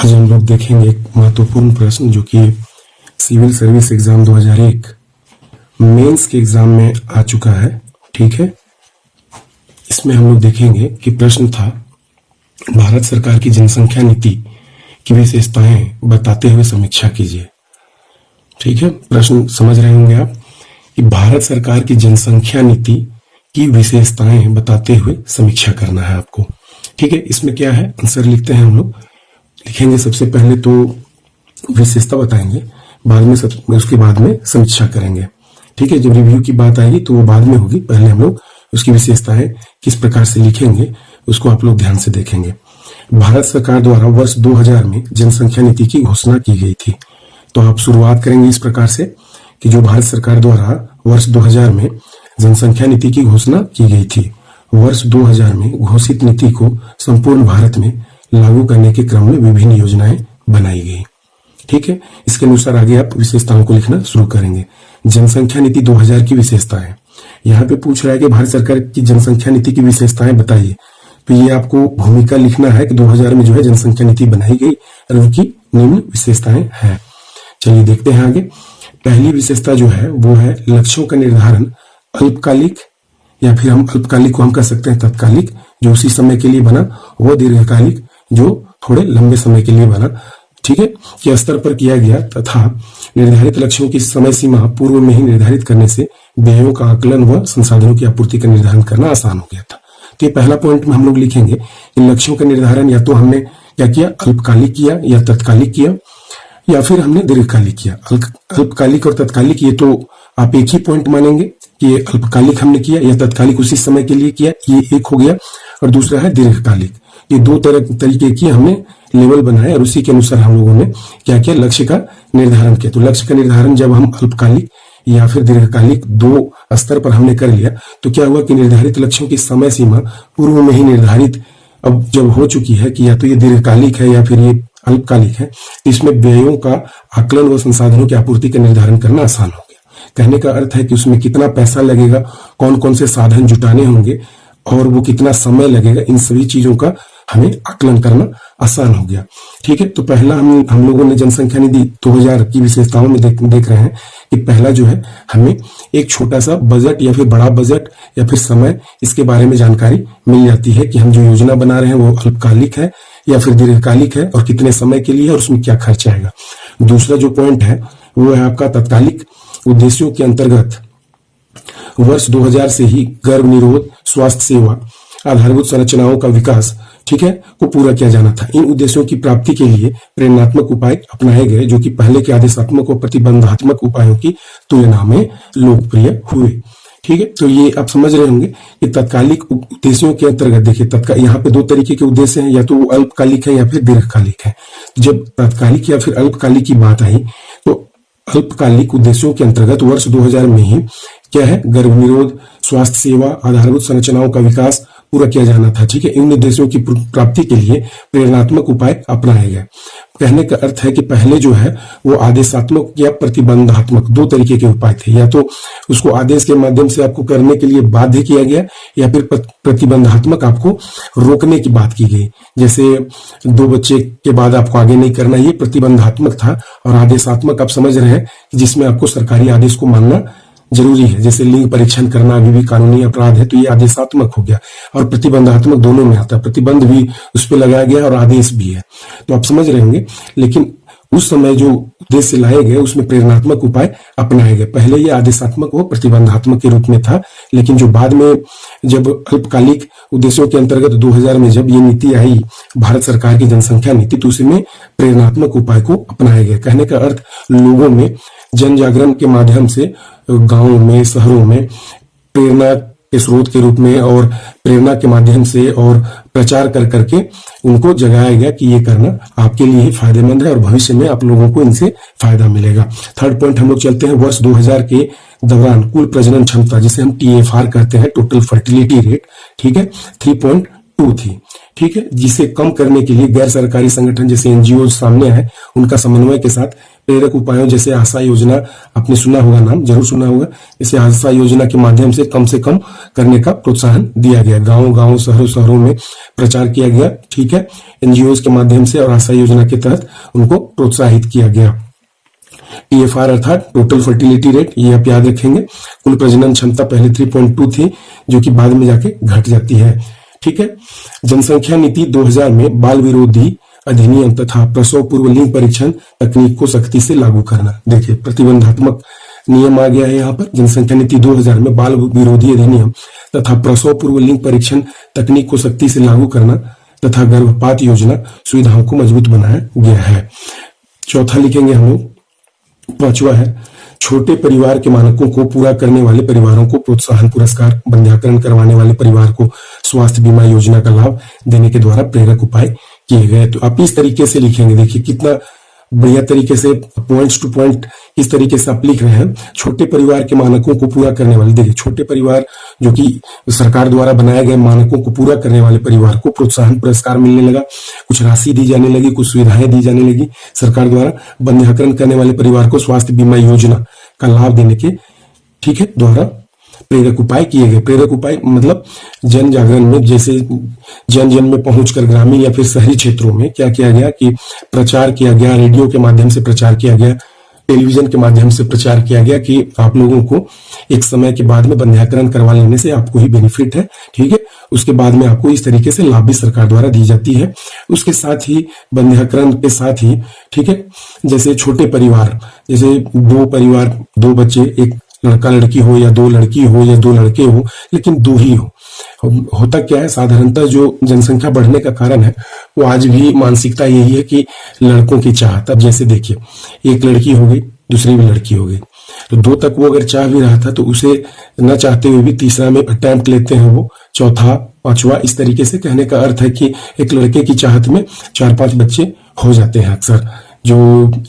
आज हम लोग देखेंगे एक महत्वपूर्ण प्रश्न जो कि सिविल सर्विस एग्जाम 2001 मेंस के एग्जाम में आ चुका है। ठीक है, इसमें हम लोग देखेंगे कि प्रश्न था भारत सरकार की जनसंख्या नीति की विशेषताएं बताते हुए समीक्षा कीजिए। ठीक है, प्रश्न समझ रहे होंगे आप कि भारत सरकार की जनसंख्या नीति की विशेषताएं बताते हुए समीक्षा करना है आपको। ठीक है, इसमें क्या है, आंसर लिखते हैं हम लोग। लिखेंगे सबसे पहले तो विशेषता बताएंगे, बाद में उसके बाद में समीक्षा करेंगे। ठीक है, जब रिव्यू की बात आएगी तो वो बाद में होगी, पहले हम लोग उसकी विशेषताएं किस प्रकार से लिखेंगे उसको आप लोग ध्यान से देखेंगे। भारत सरकार द्वारा वर्ष 2000 में जनसंख्या नीति की घोषणा की गई थी। तो आप शुरुआत करेंगे इस प्रकार से कि जो भारत सरकार द्वारा वर्ष 2000 में जनसंख्या नीति की घोषणा की गई थी, वर्ष 2000 में घोषित नीति को संपूर्ण भारत में लागू करने के क्रम में विभिन्न योजनाएं बनाई गई। ठीक है, इसके अनुसार आगे आप विशेषताओं को लिखना शुरू करेंगे। जनसंख्या नीति 2000 की विशेषताएं, यहाँ पे पूछ रहा है कि भारत सरकार की जनसंख्या नीति की विशेषताएं बताइए। तो ये आपको भूमिका लिखना है कि 2000 में जो है जनसंख्या नीति बनाई गई और उनकी निम्न विशेषताएं हैं। चलिए देखते हैं आगे। पहली विशेषता जो है वो है लक्ष्यों का निर्धारण अल्पकालिक, या फिर हम अल्पकालिक को हम कह सकते हैं तत्कालिक, जो उसी समय के लिए बना, वो दीर्घकालिक जो थोड़े लंबे समय के लिए बना। ठीक है, के स्तर पर किया गया तथा निर्धारित लक्ष्यों की समय सीमा पूर्व में ही निर्धारित करने से व्ययों का आकलन व संसाधनों की आपूर्ति का निर्धारण करना आसान हो गया था। तो ये पहला पॉइंट में हम लोग लिखेंगे कि लक्ष्यों का निर्धारण या तो हमने क्या किया, अल्पकालिक किया या तत्कालिक किया, या फिर हमने दीर्घकालिक किया। अल्पकालिक और तत्कालिक ये तो आप एक ही पॉइंट मानेंगे कि ये अल्पकालिक हमने किया या तत्कालिक उसी समय के लिए किया, ये एक हो गया। और दूसरा है दीर्घकालिक। ये दो तरीके की हमने लेवल बनाए और उसी के अनुसार हम लोगों ने क्या किया, लक्ष्य का निर्धारण किया। तो लक्ष्य का निर्धारण जब हम अल्पकालिक या फिर दीर्घकालिक दो स्तर पर हमने कर लिया तो क्या हुआ कि निर्धारित लक्ष्यों की समय सीमा पूर्व में ही निर्धारित अब जब हो चुकी है कि या तो ये दीर्घकालिक है या फिर ये अल्पकालिक है, इसमें व्ययों का आकलन व संसाधनों की आपूर्ति का निर्धारण करना आसान हो गया। कहने का अर्थ है कि उसमें कितना पैसा लगेगा, कौन कौन से साधन जुटाने होंगे और वो कितना समय लगेगा, इन सभी चीजों का हमें आकलन करना आसान हो गया। ठीक है, तो पहला हम लोगों ने जनसंख्या निधि 2000 की विशेषताओं में देख रहे हैं कि पहला जो है हमें एक छोटा सा बजट या फिर बड़ा बजट या फिर समय, इसके बारे में जानकारी मिल जाती है कि हम जो योजना बना रहे हैं वो अल्पकालिक है या फिर दीर्घकालिक है और कितने समय के लिए और उसमें क्या खर्च आएगा। दूसरा जो पॉइंट है वो है आपका तत्कालिक उद्देश्यों के अंतर्गत वर्ष 2000 से ही गर्भ निरोध, स्वास्थ्य सेवा, आधारभूत संरचनाओं का विकास, ठीक है, को पूरा किया जाना था। इन उद्देश्यों की प्राप्ति के लिए प्रेरणात्मक उपाय अपनाए गए जो कि पहले के आदेशात्मक और प्रतिबंधात्मक उपायों की तुलना में लोकप्रिय हुए। ठीक है, तो ये आप समझ रहे होंगे कि तत्कालिक उद्देश्यों के अंतर्गत देखिए, यहाँ पे दो तरीके के उद्देश्य हैं, या तो वो अल्पकालिक है या फिर दीर्घकालिक है। जब तत्कालिक या फिर अल्पकालिक की बात आई तो अल्पकालिक उद्देश्यों के अंतर्गत वर्ष 2000 में ही क्या है, गर्भ निरोध, स्वास्थ्य सेवा, आधारभूत संरचनाओं का विकास पूरा किया जाना था। ठीक है, इन उद्देश्यों की प्राप्ति के लिए प्रेरणात्मक उपाय अपनाए गए। कहने का अर्थ है कि पहले जो है वो आदेशात्मक या प्रतिबंधात्मक दो तरीके के उपाय थे, या तो उसको आदेश के माध्यम से आपको करने के लिए बाध्य किया गया या फिर प्रतिबंधात्मक आपको रोकने की बात की गई। जैसे 2 बच्चे के बाद आपको आगे नहीं करना, ये प्रतिबंधात्मक था। और आदेशात्मक आप समझ रहे हैं जिसमें आपको सरकारी आदेश को मानना जरूरी है, जैसे लिंग परीक्षण करना अभी भी कानूनी अपराध है, तो ये आदेशात्मक हो गया। और प्रतिबंधात्मक दोनों में आता है, प्रतिबंध भी उस पर लगाया गया और आदेश भी है, तो आप समझ रहे होंगे। लेकिन उस समय जो उद्देश्य लाए गए उसमें प्रेरणात्मक उपाय अपनाए गए। पहले ये आदेशात्मक व प्रतिबंधात्मक के रूप में था, लेकिन जो बाद में जब अल्पकालिक उद्देश्यों के अंतर्गत 2000 में जब ये नीति आई, भारत सरकार की जनसंख्या नीति, तो उसमें प्रेरणात्मक उपाय को अपनाया गया। कहने का अर्थ लोगों में जन जागरण के माध्यम से गांवों में, शहरों में प्रेरणा के स्रोत के रूप में और प्रेरणा के माध्यम से और प्रचार कर करके उनको जगाया गया कि ये करना आपके लिए ही फायदेमंद है और भविष्य में आप लोगों को इनसे फायदा मिलेगा। थर्ड पॉइंट हम लोग चलते हैं, वर्ष 2000 के दौरान कुल प्रजनन क्षमता, जिसे हम TFR कहते हैं, टोटल फर्टिलिटी रेट, ठीक है, 3.2 थी। ठीक है, जिसे कम करने के लिए गैर सरकारी संगठन जैसे एनजीओ सामने आए, उनका समन्वय के साथ प्रेरक उपायों जैसे आशा योजना, आपने सुना होगा, नाम जरूर सुना होगा, इसे आशा योजना के माध्यम से कम करने का प्रोत्साहन दिया गया। गांव गांव शहरों शहरों में प्रचार किया गया, ठीक है, एनजीओ के माध्यम से, और आशा योजना के तहत उनको प्रोत्साहित किया गया। TFR अर्थात टोटल फर्टिलिटी रेट, ये आप याद रखेंगे। कुल प्रजनन क्षमता पहले 3.2 थी, जो कि बाद में जाके घट जाती है, ठीक है। जनसंख्या नीति 2000 में बाल विरोधी अधिनियम तथा प्रसव पूर्व लिंग परीक्षण तकनीक को सख्ती से लागू करना। देखिए, प्रतिबंधात्मक नियम आ गया है यहाँ पर। जनसंख्या नीति 2000 में बाल विरोधी अधिनियम तथा प्रसव पूर्व लिंग परीक्षण तकनीक को सख्ती से लागू करना तथा गर्भपात योजना सुविधाओं को मजबूत बनाया गया है। चौथा लिखेंगे हम लोग, पांचवा है छोटे परिवार के मानकों को पूरा करने वाले परिवारों को प्रोत्साहन पुरस्कार, बंध्याकरण करवाने वाले परिवार को स्वास्थ्य बीमा योजना का लाभ देने के द्वारा प्रेरक उपाय किए गए। तो आप इस तरीके से लिखेंगे, देखिए कितना बढ़िया तरीके से पॉइंट्स टू पॉइंट इस तरीके से आप लिख रहे हैं। छोटे परिवार के मानकों को पूरा करने वाले, देखिए छोटे परिवार जो कि सरकार द्वारा बनाए गए मानकों को पूरा करने वाले परिवार को प्रोत्साहन पुरस्कार मिलने लगा, कुछ राशि दी जाने लगी, कुछ सुविधाएं दी जाने लगी सरकार द्वारा। बंध्याकरण करने वाले परिवार को स्वास्थ्य बीमा योजना का लाभ देने के, ठीक है, द्वारा प्रेरक उपाय किए गए। प्रेरक उपाय मतलब जन जागरण में, जैसे जन जन में पहुंचकर ग्रामीण या फिर शहरी क्षेत्रों में क्या किया गया कि प्रचार किया गया, रेडियो के माध्यम से प्रचार किया गया, टेलीविजन के माध्यम से प्रचार किया गया कि आप लोगों को एक समय के बाद में बंध्याकरण करवा लेने से आपको ही बेनिफिट है, ठीक है। उसके बाद में आपको इस तरीके से लाभ भी सरकार द्वारा दी जाती है। उसके साथ ही बंध्याकरण के साथ ही, ठीक है, जैसे छोटे परिवार, जैसे दो परिवार, दो बच्चे, एक लड़का लड़की हो या दो लड़की हो या दो लड़के हो, लेकिन दो ही हो। होता क्या है, साधारणतः जो जनसंख्या बढ़ने का कारण है वो आज भी मानसिकता यही है कि लड़कों की चाहत। अब जैसे देखिए, एक लड़की हो गई, दूसरी भी लड़की हो गई, तो दो तक वो अगर चाह भी रहा था तो उसे न चाहते हुए भी तीसरा में अटेम्प्ट लेते हैं वो, चौथा, पांचवा, इस तरीके से। कहने का अर्थ है कि एक लड़के की चाहत में 4-5 बच्चे हो जाते हैं अक्सर, जो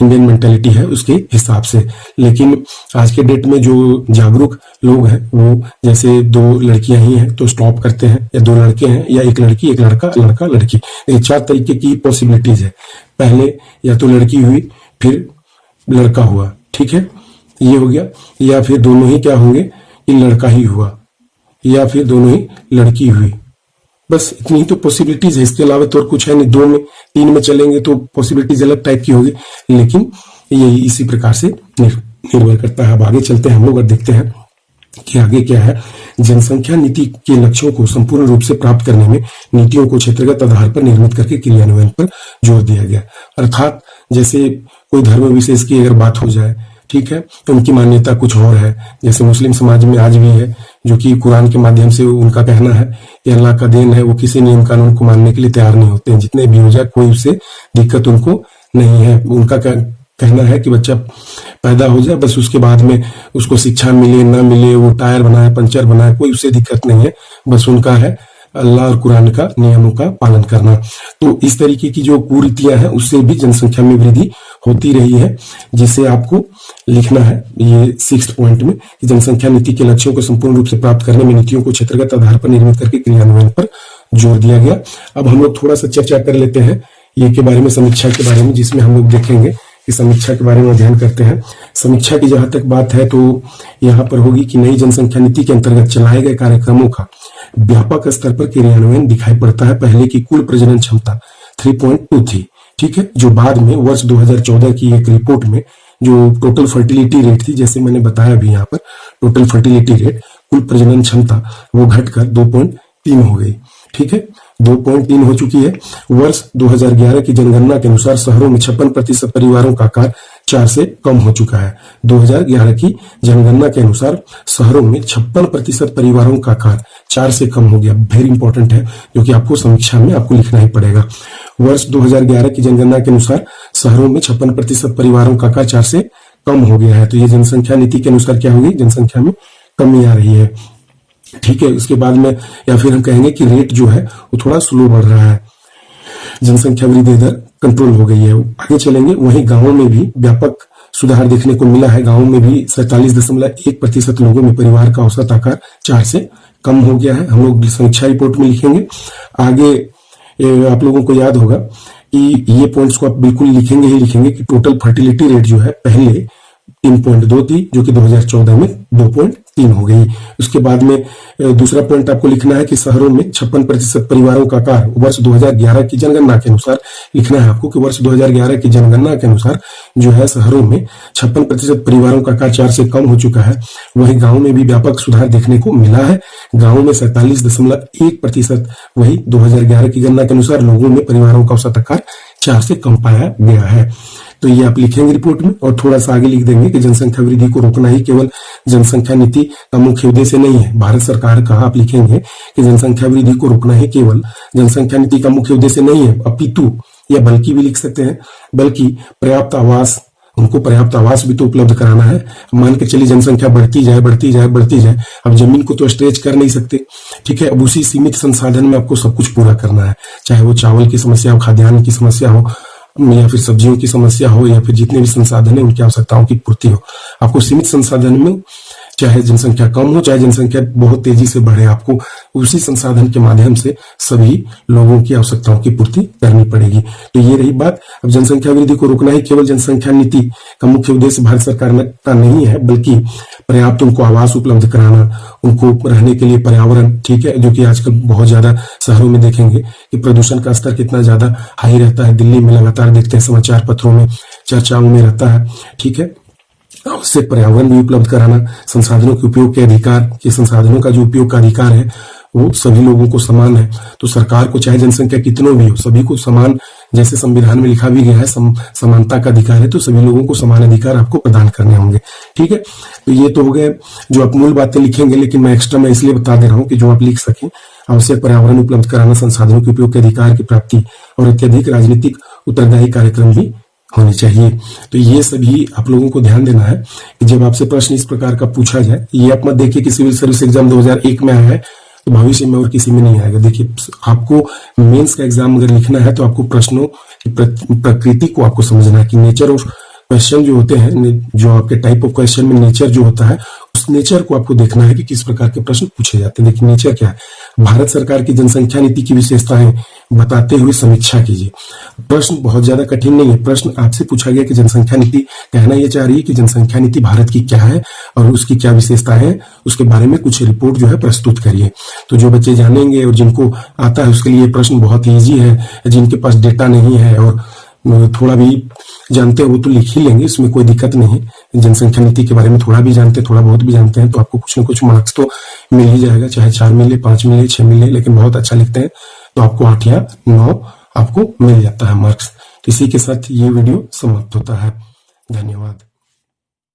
इंडियन मेंटेलिटी है उसके हिसाब से। लेकिन आज के डेट में जो जागरूक लोग हैं वो जैसे दो लड़कियां ही हैं तो स्टॉप करते हैं, या दो लड़के हैं या एक लड़की, एक लड़का, लड़का लड़की, ये 4 तरीके की पॉसिबिलिटीज है। पहले या तो लड़की हुई फिर लड़का हुआ, ठीक है, ये हो गया, या फिर दोनों ही क्या होंगे कि लड़का ही हुआ, या फिर दोनों ही लड़की हुई। बस इतनी ही तो पॉसिबिलिटीज है, इसके अलावा तो और कुछ है नहीं। 2 में 3 में चलेंगे तो पॉसिबिलिटीज अलग टाइप की होगी, लेकिन यही इसी प्रकार से निर्भर करता है। अब आगे चलते हैं हम लोग और देखते हैं कि आगे क्या है। जनसंख्या नीति के लक्ष्यों को संपूर्ण रूप से प्राप्त करने में नीतियों को क्षेत्रगत आधार पर निर्मित करके क्रियान्वयन पर जोर दिया गया। अर्थात जैसे कोई धर्म विशेष की अगर बात हो जाए, ठीक है, तो उनकी मान्यता कुछ और है। जैसे मुस्लिम समाज में आज भी है, जो कि कुरान के माध्यम से उनका कहना है कि अल्लाह का देन है, वो किसी नियम कानून को मानने के लिए तैयार नहीं होते हैं। जितने भी हो जाए कोई उससे दिक्कत उनको नहीं है। उनका कहना है कि बच्चा पैदा हो जाए, बस उसके बाद में उसको शिक्षा मिले ना मिले, वो टायर बनाए पंचर बनाए, कोई उससे दिक्कत नहीं है। बस उनका है अल्लाह और कुरान का नियमों का पालन करना। तो इस तरीके की जो कुरीतियां हैं उससे भी जनसंख्या में वृद्धि होती रही है, जिसे आपको लिखना है ये 6th पॉइंट में कि जनसंख्या नीति के लक्ष्यों को संपूर्ण रूप से प्राप्त करने में नीतियों को क्षेत्रगत आधार पर निर्मित करके क्रियान्वयन पर जोर दिया गया। अब हम लोग थोड़ा सा चर्चा कर लेते हैं ये के बारे में, समीक्षा के बारे में, जिसमें हम लोग देखेंगे कि समीक्षा के बारे में अध्ययन करते हैं। समीक्षा की जहां तक बात है तो यहाँ पर होगी कि नई जनसंख्या नीति के अंतर्गत चलाए गए कार्यक्रमों का व्यापक स्तर पर क्रियान्वयन दिखाई पड़ता है। पहले की कुल प्रजनन क्षमता 3.2 थी, ठीक है, जो बाद में वर्ष 2014 की एक रिपोर्ट में जो टोटल फर्टिलिटी रेट थी, जैसे मैंने बताया भी यहाँ पर, टोटल फर्टिलिटी रेट, कुल प्रजनन क्षमता, वो घटकर 2.3 हो गई, ठीक है, 2.3 हो चुकी है। वर्ष 2011 की जनगणना के अनुसार शहरों में 56% परिवारों का आकार 4 से कम हो चुका है। 2011 की जनगणना के अनुसार शहरों में 56% परिवारों का आकार 4 से कम हो गया। वेरी इंपॉर्टेंट है, जो कि आपको समीक्षा में आपको लिखना ही पड़ेगा। वर्ष 2011 की जनगणना के अनुसार शहरों में 56% परिवारों का आकार 4 से कम हो गया है। तो ये जनसंख्या नीति के अनुसार क्या होगी, जनसंख्या में कमी आ रही है, ठीक है। उसके बाद में या फिर हम कहेंगे कि रेट जो है वो थोड़ा स्लो बढ़ रहा है, जनसंख्या वृद्धि दर कंट्रोल हो गई है। आगे चलेंगे, वहीं गांवों में भी व्यापक सुधार देखने को मिला है। गांवों में भी 47.1% लोगों में परिवार का औसत आकार 4 से कम हो गया है। हम लोग समीक्षा रिपोर्ट में लिखेंगे। आगे आप लोगों को याद होगा कि ये पॉइंट्स को आप बिल्कुल लिखेंगे ही लिखेंगे कि टोटल फर्टिलिटी रेट जो है पहले 3.2 थी, जो कि 2014 में 2.3 हो गई। उसके बाद में दूसरा पॉइंट आपको लिखना है कि शहरों में 56% परिवारों का आकार वर्ष 2011 की जनगणना के अनुसार लिखना है आपको कि वर्ष 2011 की जनगणना के अनुसार जो है शहरों में 56% परिवारों का आकार 4 से कम हो चुका है। वहीं गांव में भी व्यापक सुधार देखने को मिला है। गांव में 47.1%, वही 2011 की गणना के अनुसार लोगों में परिवारों का औसत आकार 4 से कम पाया गया है। तो ये आप लिखेंगे रिपोर्ट में, और थोड़ा सा आगे लिख देंगे कि जनसंख्या वृद्धि को रोकना ही केवल जनसंख्या नीति का मुख्य उद्देश्य नहीं है। भारत सरकार का आप लिखेंगे कि जनसंख्या वृद्धि को रोकना ही केवल जनसंख्या नीति का मुख्य उद्देश्य नहीं है, अपितु या बल्कि भी लिख सकते हैं, बल्कि पर्याप्त आवास, उनको पर्याप्त आवास भी तो उपलब्ध कराना है। मान के चलिए जनसंख्या बढ़ती जाए बढ़ती जाए बढ़ती जाए, अब जमीन को तो स्ट्रेच कर नहीं सकते, ठीक है। अब उसी सीमित संसाधन में आपको सब कुछ पूरा करना है, चाहे वो चावल की समस्या हो, खाद्यान्न की समस्या हो, या फिर सब्जियों की समस्या हो, या फिर जितने भी संसाधन है उनकी आवश्यकताओं की पूर्ति हो। आपको सीमित संसाधन में, चाहे जनसंख्या कम हो चाहे जनसंख्या बहुत तेजी से बढ़े, आपको उसी संसाधन के माध्यम से सभी लोगों की आवश्यकताओं की पूर्ति करनी पड़ेगी। तो ये रही बात। अब जनसंख्या वृद्धि को रोकना ही केवल जनसंख्या नीति का मुख्य उद्देश्य भारत सरकार का नहीं है, बल्कि पर्याप्त उनको आवास उपलब्ध कराना, उनको रहने के लिए पर्यावरण, ठीक है, जो कि आजकल बहुत ज्यादा शहरों में देखेंगे कि प्रदूषण का स्तर कितना ज्यादा हाई रहता है। दिल्ली में लगातार देखते हैं, समाचार पत्रों में चर्चाओं में रहता है, ठीक है। उससे पर्यावरण भी उपलब्ध कराना, संसाधनों के उपयोग के अधिकार, कि संसाधनों का जो उपयोग का अधिकार है वो सभी लोगों को समान है। तो सरकार को चाहे जनसंख्या कितनों भी हो, सभी को समान, जैसे संविधान में लिखा भी गया है समानता का अधिकार है, तो सभी लोगों को समान अधिकार आपको प्रदान करने होंगे, ठीक है। तो ये तो हो गए जो आप मूल बातें लिखेंगे, लेकिन मैं एक्स्ट्रा मैं इसलिए बता दे रहा हूँ कि जो आप लिख सकें। आवश्यक पर्यावरण उपलब्ध कराना, संसाधनों के उपयोग के अधिकार की प्राप्ति और अत्यधिक राजनीतिक उत्तरदायी कार्यक्रम भी होने चाहिए। तो ये सभी आप लोगों को ध्यान देना है कि जब आपसे प्रश्न इस प्रकार का पूछा जाए, ये आप मत देखिए कि सिविल सर्विस एग्जाम 2001 में आया है तो भविष्य में और किसी में नहीं आएगा। देखिए, आपको मेंस का एग्जाम अगर लिखना है तो आपको प्रश्नों की प्रकृति को आपको समझना है कि नेचर और क्वेश्चन जो होते हैं, जो आपके टाइप ऑफ क्वेश्चन में नेचर जो होता है, उस नेचर को आपको देखना है कि किस प्रकार के प्रश्न पूछे जाते हैं। देखिए नेचर क्या है, भारत सरकार की जनसंख्या नीति की विशेषताएं बताते हुए समीक्षा कीजिए। प्रश्न बहुत ज्यादा कठिन नहीं है। प्रश्न आपसे पूछा गया कि जनसंख्या नीति कहना यह चाह रही है कि जनसंख्या नीति भारत की क्या है और उसकी क्या विशेषताएं हैं, उसके बारे में कुछ रिपोर्ट जो है प्रस्तुत करिए। तो जो बच्चे जानेंगे और जिनको आता है उसके लिए प्रश्न बहुत ईजी है, जिनके पास डेटा नहीं है और थोड़ा भी जानते हो तो लिख ही लेंगे, इसमें कोई दिक्कत नहीं है। जनसंख्या नीति के बारे में थोड़ा भी जानते हैं, थोड़ा बहुत भी जानते हैं, तो आपको कुछ न कुछ मार्क्स तो मिल ही जाएगा, चाहे 4 मिले, 5 मिले, 6 मिले, लेकिन बहुत अच्छा लिखते हैं तो आपको 8 या 9 आपको मिल जाता है मार्क्स। तो इसी के साथ ये वीडियो समाप्त होता है। धन्यवाद।